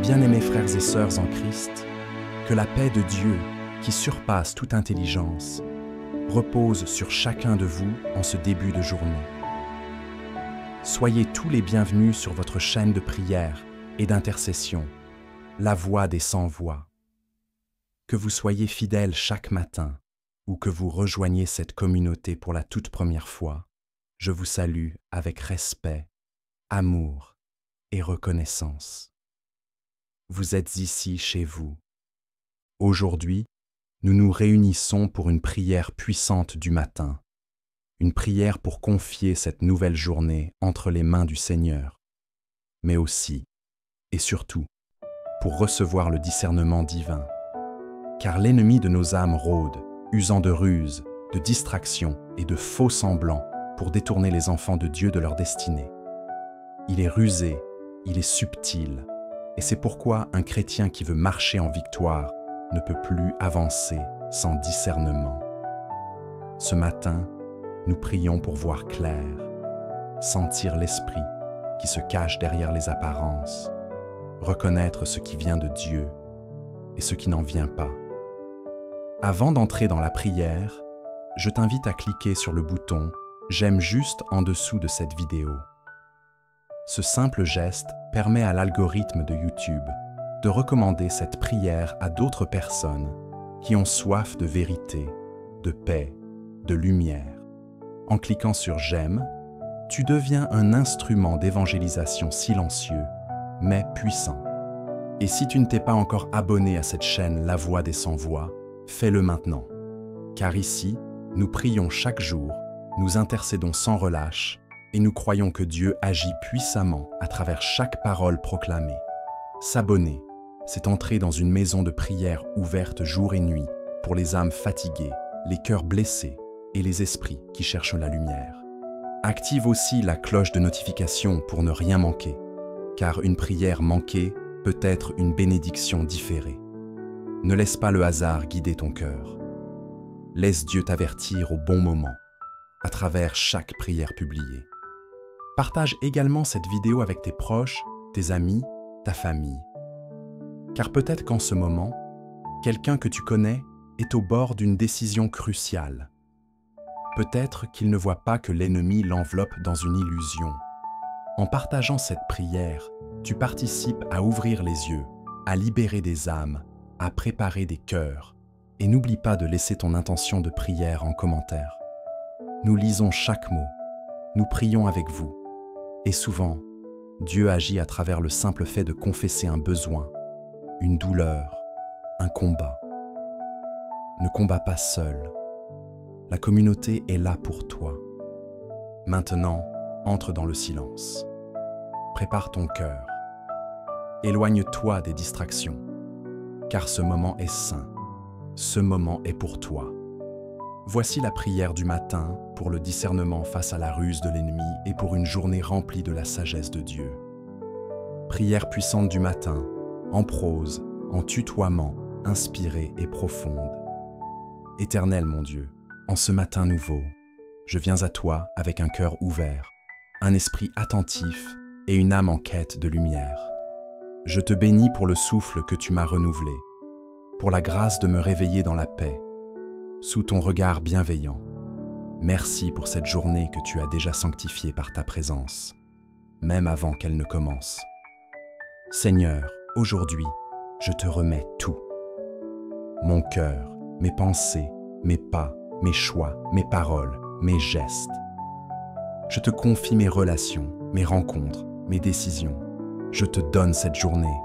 Bien-aimés frères et sœurs en Christ, que la paix de Dieu, qui surpasse toute intelligence, repose sur chacun de vous en ce début de journée. Soyez tous les bienvenus sur votre chaîne de prière et d'intercession, la voix des sans-voix. Que vous soyez fidèles chaque matin ou que vous rejoigniez cette communauté pour la toute première fois, je vous salue avec respect, amour et reconnaissance. Vous êtes ici chez vous. Aujourd'hui, nous nous réunissons pour une prière puissante du matin, une prière pour confier cette nouvelle journée entre les mains du Seigneur, mais aussi, et surtout, pour recevoir le discernement divin. Car l'ennemi de nos âmes rôde, usant de ruses, de distractions et de faux semblants pour détourner les enfants de Dieu de leur destinée. Il est rusé, il est subtil, et c'est pourquoi un chrétien qui veut marcher en victoire ne peut plus avancer sans discernement. Ce matin, nous prions pour voir clair, sentir l'esprit qui se cache derrière les apparences, reconnaître ce qui vient de Dieu et ce qui n'en vient pas. Avant d'entrer dans la prière, je t'invite à cliquer sur le bouton « J'aime » juste en dessous de cette vidéo. Ce simple geste permet à l'algorithme de YouTube de recommander cette prière à d'autres personnes qui ont soif de vérité, de paix, de lumière. En cliquant sur « J'aime », tu deviens un instrument d'évangélisation silencieux, mais puissant. Et si tu ne t'es pas encore abonné à cette chaîne La Voix des Sans-Voix, fais-le maintenant. Car ici, nous prions chaque jour, nous intercédons sans relâche et nous croyons que Dieu agit puissamment à travers chaque parole proclamée. S'abonner, c'est entrer dans une maison de prière ouverte jour et nuit pour les âmes fatiguées, les cœurs blessés et les esprits qui cherchent la lumière. Active aussi la cloche de notification pour ne rien manquer, car une prière manquée peut être une bénédiction différée. Ne laisse pas le hasard guider ton cœur. Laisse Dieu t'avertir au bon moment, à travers chaque prière publiée. Partage également cette vidéo avec tes proches, tes amis, ta famille. Car peut-être qu'en ce moment, quelqu'un que tu connais est au bord d'une décision cruciale. Peut-être qu'il ne voit pas que l'ennemi l'enveloppe dans une illusion. En partageant cette prière, tu participes à ouvrir les yeux, à libérer des âmes, à préparer des cœurs, et n'oublie pas de laisser ton intention de prière en commentaire. Nous lisons chaque mot, nous prions avec vous, et souvent, Dieu agit à travers le simple fait de confesser un besoin, une douleur, un combat. Ne combats pas seul. La communauté est là pour toi. Maintenant, entre dans le silence. Prépare ton cœur. Éloigne-toi des distractions, car ce moment est saint. Ce moment est pour toi. Voici la prière du matin pour le discernement face à la ruse de l'ennemi et pour une journée remplie de la sagesse de Dieu. Prière puissante du matin, en prose, en tutoiement, inspirée et profonde. Éternel mon Dieu, en ce matin nouveau, je viens à toi avec un cœur ouvert, un esprit attentif et une âme en quête de lumière. Je te bénis pour le souffle que tu m'as renouvelé, pour la grâce de me réveiller dans la paix, sous ton regard bienveillant. Merci pour cette journée que tu as déjà sanctifiée par ta présence, même avant qu'elle ne commence. Seigneur, aujourd'hui, je te remets tout. Mon cœur, mes pensées, mes pas, mes choix, mes paroles, mes gestes. Je te confie mes relations, mes rencontres, mes décisions. Je te donne cette journée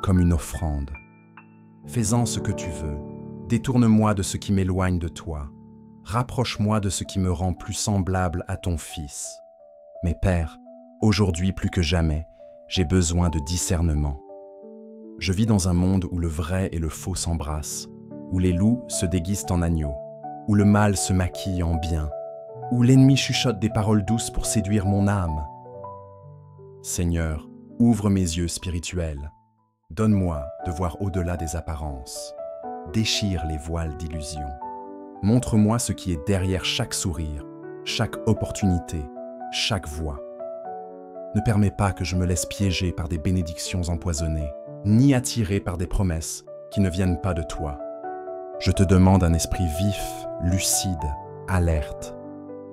comme une offrande. Fais-en ce que tu veux. Détourne-moi de ce qui m'éloigne de toi. Rapproche-moi de ce qui me rend plus semblable à ton Fils. Mais Père, aujourd'hui plus que jamais, j'ai besoin de discernement. Je vis dans un monde où le vrai et le faux s'embrassent, où les loups se déguisent en agneaux, où le mal se maquille en bien, où l'ennemi chuchote des paroles douces pour séduire mon âme. Seigneur, ouvre mes yeux spirituels. Donne-moi de voir au-delà des apparences. Déchire les voiles d'illusion. Montre-moi ce qui est derrière chaque sourire, chaque opportunité, chaque voix. Ne permets pas que je me laisse piéger par des bénédictions empoisonnées, ni attiré par des promesses qui ne viennent pas de toi. Je te demande un esprit vif, lucide, alerte.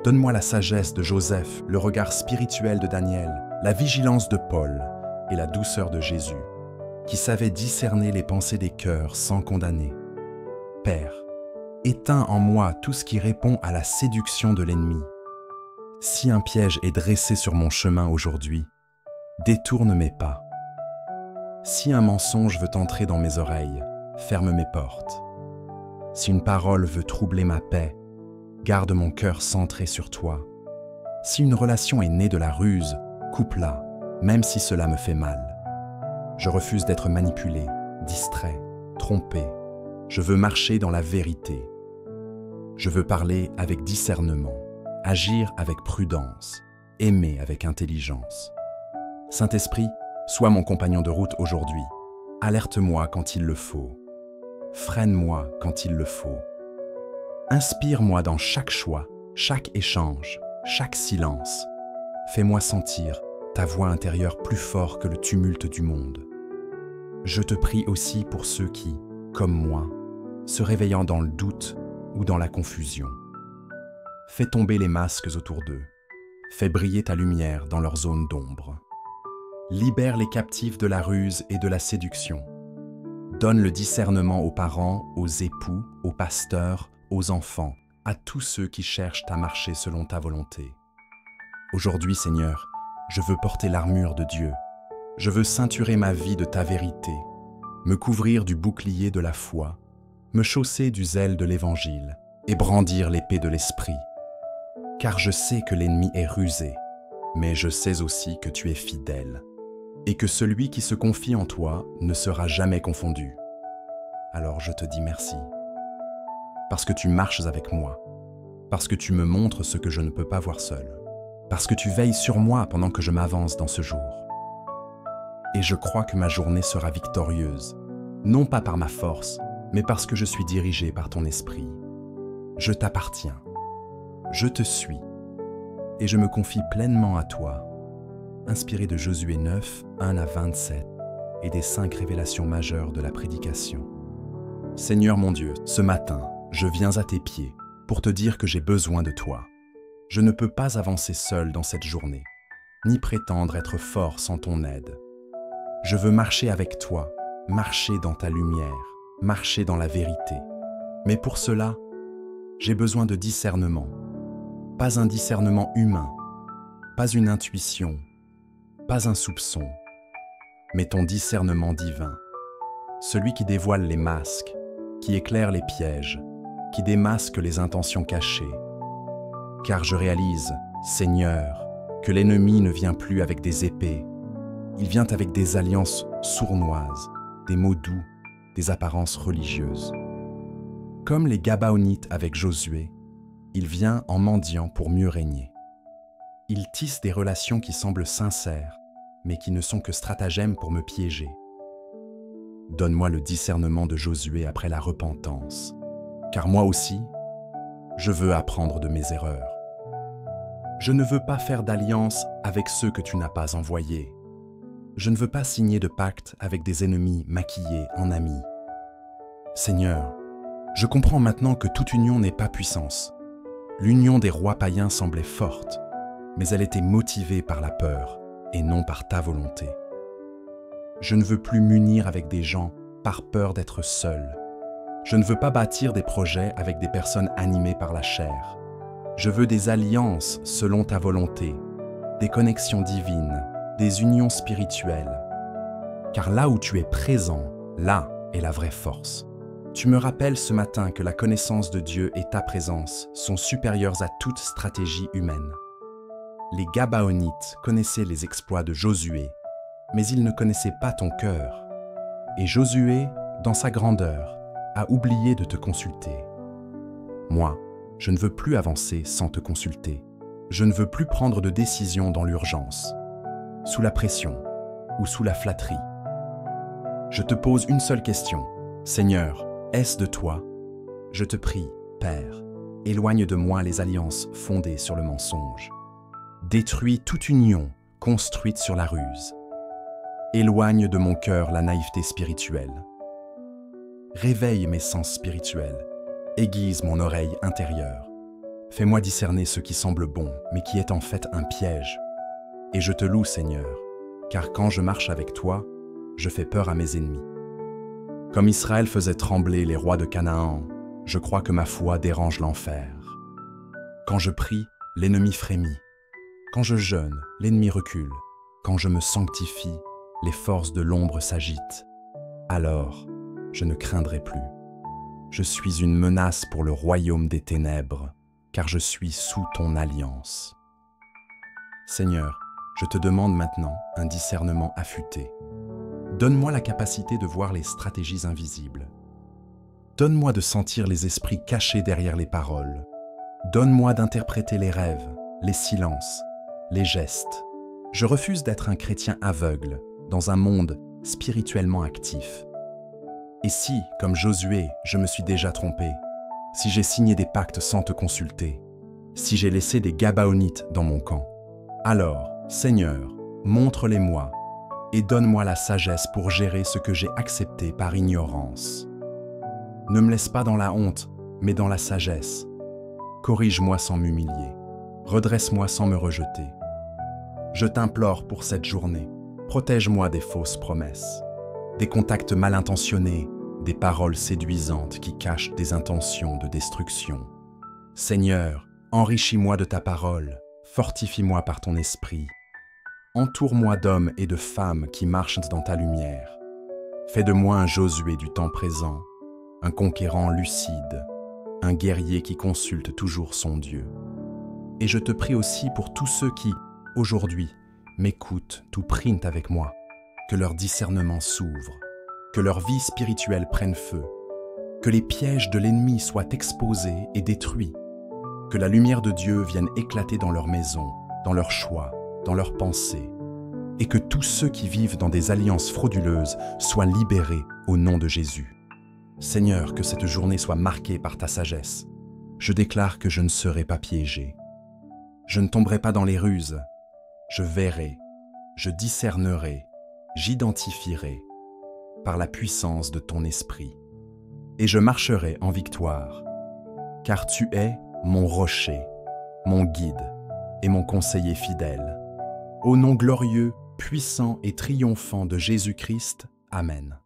Donne-moi la sagesse de Joseph, le regard spirituel de Daniel, la vigilance de Paul et la douceur de Jésus, qui savait discerner les pensées des cœurs sans condamner. Père, éteins en moi tout ce qui répond à la séduction de l'ennemi. Si un piège est dressé sur mon chemin aujourd'hui, détourne mes pas. Si un mensonge veut entrer dans mes oreilles, ferme mes portes. Si une parole veut troubler ma paix, garde mon cœur centré sur toi. Si une relation est née de la ruse, coupe-la, même si cela me fait mal. Je refuse d'être manipulé, distrait, trompé. Je veux marcher dans la vérité. Je veux parler avec discernement, agir avec prudence, aimer avec intelligence. Saint-Esprit, sois mon compagnon de route aujourd'hui. Alerte-moi quand il le faut. Freine-moi quand il le faut. Inspire-moi dans chaque choix, chaque échange, chaque silence. Fais-moi sentir ta voix intérieure plus fort que le tumulte du monde. Je te prie aussi pour ceux qui, comme moi, se réveillant dans le doute ou dans la confusion. Fais tomber les masques autour d'eux. Fais briller ta lumière dans leur zone d'ombre. Libère les captifs de la ruse et de la séduction. Donne le discernement aux parents, aux époux, aux pasteurs, aux enfants, à tous ceux qui cherchent à marcher selon ta volonté. Aujourd'hui, Seigneur, je veux porter l'armure de Dieu. Je veux ceinturer ma vie de ta vérité, me couvrir du bouclier de la foi, me chausser du zèle de l'Évangile et brandir l'épée de l'Esprit. Car je sais que l'ennemi est rusé, mais je sais aussi que tu es fidèle et que celui qui se confie en toi ne sera jamais confondu. Alors je te dis merci. Parce que tu marches avec moi, parce que tu me montres ce que je ne peux pas voir seul, parce que tu veilles sur moi pendant que je m'avance dans ce jour. Et je crois que ma journée sera victorieuse, non pas par ma force, mais parce que je suis dirigé par ton esprit. Je t'appartiens, je te suis, et je me confie pleinement à toi, inspiré de Josué 9, 1 à 27, et des 5 révélations majeures de la prédication. Seigneur mon Dieu, ce matin, je viens à tes pieds pour te dire que j'ai besoin de toi. Je ne peux pas avancer seul dans cette journée, ni prétendre être fort sans ton aide. Je veux marcher avec toi, marcher dans ta lumière, marcher dans la vérité. Mais pour cela, j'ai besoin de discernement. Pas un discernement humain, pas une intuition, pas un soupçon, mais ton discernement divin. Celui qui dévoile les masques, qui éclaire les pièges, qui démasque les intentions cachées. Car je réalise, Seigneur, que l'ennemi ne vient plus avec des épées, il vient avec des alliances sournoises, des mots doux, des apparences religieuses. Comme les Gabaonites avec Josué, il vient en mendiant pour mieux régner. Il tisse des relations qui semblent sincères, mais qui ne sont que stratagèmes pour me piéger. Donne-moi le discernement de Josué après la repentance, car moi aussi, je veux apprendre de mes erreurs. Je ne veux pas faire d'alliance avec ceux que tu n'as pas envoyés. Je ne veux pas signer de pacte avec des ennemis maquillés en amis. Seigneur, je comprends maintenant que toute union n'est pas puissance. L'union des rois païens semblait forte, mais elle était motivée par la peur et non par ta volonté. Je ne veux plus m'unir avec des gens par peur d'être seul. Je ne veux pas bâtir des projets avec des personnes animées par la chair. Je veux des alliances selon ta volonté, des connexions divines, des unions spirituelles. Car là où tu es présent, là est la vraie force. Tu me rappelles ce matin que la connaissance de Dieu et ta présence sont supérieures à toute stratégie humaine. Les Gabaonites connaissaient les exploits de Josué, mais ils ne connaissaient pas ton cœur. Et Josué, dans sa grandeur, a oublié de te consulter. Moi, je ne veux plus avancer sans te consulter. Je ne veux plus prendre de décision dans l'urgence, sous la pression ou sous la flatterie. Je te pose une seule question. Seigneur, est-ce de toi? Je te prie, Père, éloigne de moi les alliances fondées sur le mensonge. Détruis toute union construite sur la ruse. Éloigne de mon cœur la naïveté spirituelle. Réveille mes sens spirituels, aiguise mon oreille intérieure. Fais-moi discerner ce qui semble bon, mais qui est en fait un piège. Et je te loue, Seigneur, car quand je marche avec toi, je fais peur à mes ennemis. Comme Israël faisait trembler les rois de Canaan, je crois que ma foi dérange l'enfer. Quand je prie, l'ennemi frémit. Quand je jeûne, l'ennemi recule. Quand je me sanctifie, les forces de l'ombre s'agitent. Alors, je ne craindrai plus. Je suis une menace pour le royaume des ténèbres, car je suis sous ton alliance. Seigneur, je te demande maintenant un discernement affûté. Donne-moi la capacité de voir les stratégies invisibles. Donne-moi de sentir les esprits cachés derrière les paroles. Donne-moi d'interpréter les rêves, les silences, les gestes. Je refuse d'être un chrétien aveugle dans un monde spirituellement actif. Et si, comme Josué, je me suis déjà trompé, si j'ai signé des pactes sans te consulter, si j'ai laissé des Gabaonites dans mon camp, alors, Seigneur, montre-les-moi et donne-moi la sagesse pour gérer ce que j'ai accepté par ignorance. Ne me laisse pas dans la honte, mais dans la sagesse. Corrige-moi sans m'humilier, redresse-moi sans me rejeter. Je t'implore pour cette journée, protège-moi des fausses promesses, des contacts mal intentionnés, des paroles séduisantes qui cachent des intentions de destruction. Seigneur, enrichis-moi de ta parole, fortifie-moi par ton esprit. Entoure-moi d'hommes et de femmes qui marchent dans ta lumière. Fais de moi un Josué du temps présent, un conquérant lucide, un guerrier qui consulte toujours son Dieu. Et je te prie aussi pour tous ceux qui, aujourd'hui, m'écoutent ou prient avec moi, que leur discernement s'ouvre, que leur vie spirituelle prenne feu, que les pièges de l'ennemi soient exposés et détruits, que la lumière de Dieu vienne éclater dans leur maison, dans leurs choix, dans leurs pensées, et que tous ceux qui vivent dans des alliances frauduleuses soient libérés au nom de Jésus. Seigneur, que cette journée soit marquée par ta sagesse. Je déclare que je ne serai pas piégé. Je ne tomberai pas dans les ruses. Je verrai, je discernerai, j'identifierai par la puissance de ton esprit. Et je marcherai en victoire, car tu es mon rocher, mon guide et mon conseiller fidèle. Au nom glorieux, puissant et triomphant de Jésus-Christ, Amen.